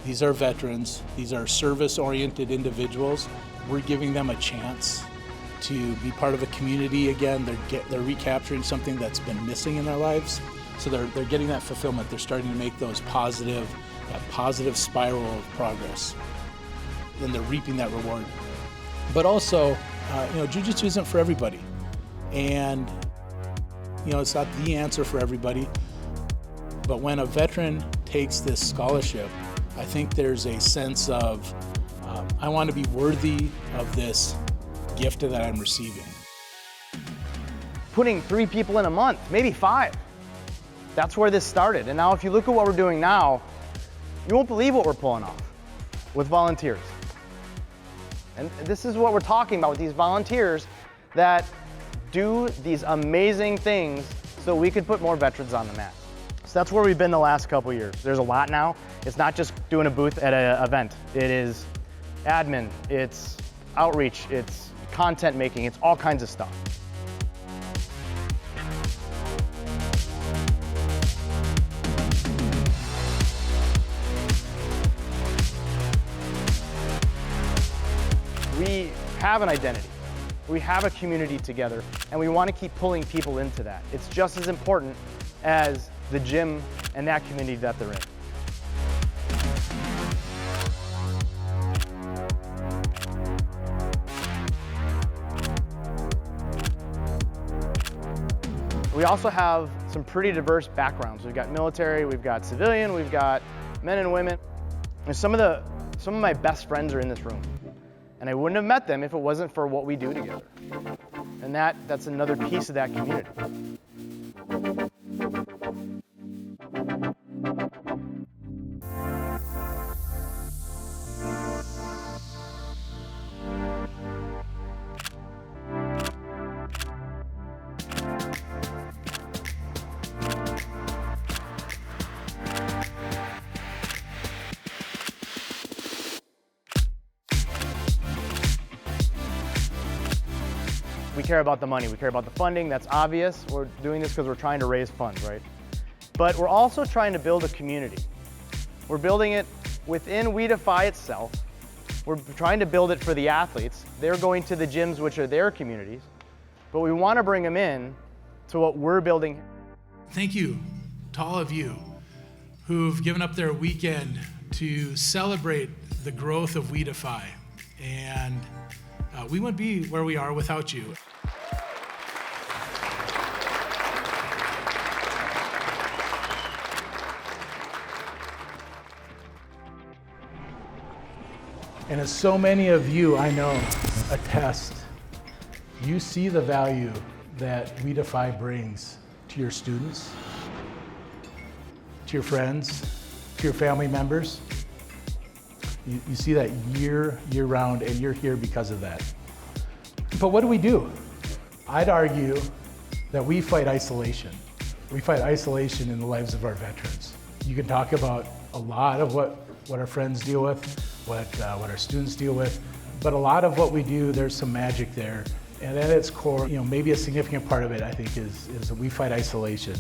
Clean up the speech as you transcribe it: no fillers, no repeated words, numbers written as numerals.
These are veterans, these are service-oriented individuals. We're giving them a chance to be part of a community again. They're recapturing something that's been missing in their lives. So they're getting that fulfillment. They're starting to make that positive spiral of progress. And they're reaping that reward. But also, jiu-jitsu isn't for everybody. And, it's not the answer for everybody. But when a veteran takes this scholarship, I think there's a sense of, I want to be worthy of this gift that I'm receiving. Putting 3 people in a month, maybe 5. That's where this started. And now if you look at what we're doing now, you won't believe what we're pulling off with volunteers. And this is what we're talking about with these volunteers that do these amazing things so we could put more veterans on the mat. So that's where we've been the last couple years. There's a lot now. It's not just doing a booth at an event. It is admin, it's outreach, it's content making, it's all kinds of stuff. We have an identity. We have a community together, and we want to keep pulling people into that. It's just as important as the gym and that community that they're in. We also have some pretty diverse backgrounds. We've got military, we've got civilian, we've got men and women. And some of my best friends are in this room. And I wouldn't have met them if it wasn't for what we do together. And that's another piece of that community. We care about the money, we care about the funding, that's obvious. We're doing this because we're trying to raise funds, right? But we're also trying to build a community. We're building it within Defy itself. We're trying to build it for the athletes. They're going to the gyms, which are their communities. But we want to bring them in to what we're building. Thank you to all of you who've given up their weekend to celebrate the growth of Defy. And we wouldn't be where we are without you. And as so many of you I know attest, you see the value that Defy brings to your students, to your friends, to your family members. You see that year round, and you're here because of that. But what do? I'd argue that we fight isolation. We fight isolation in the lives of our veterans. You can talk about a lot of what our friends deal with, what our students deal with, but a lot of what we do, there's some magic there. And at its core, maybe a significant part of it, I think, is that we fight isolation.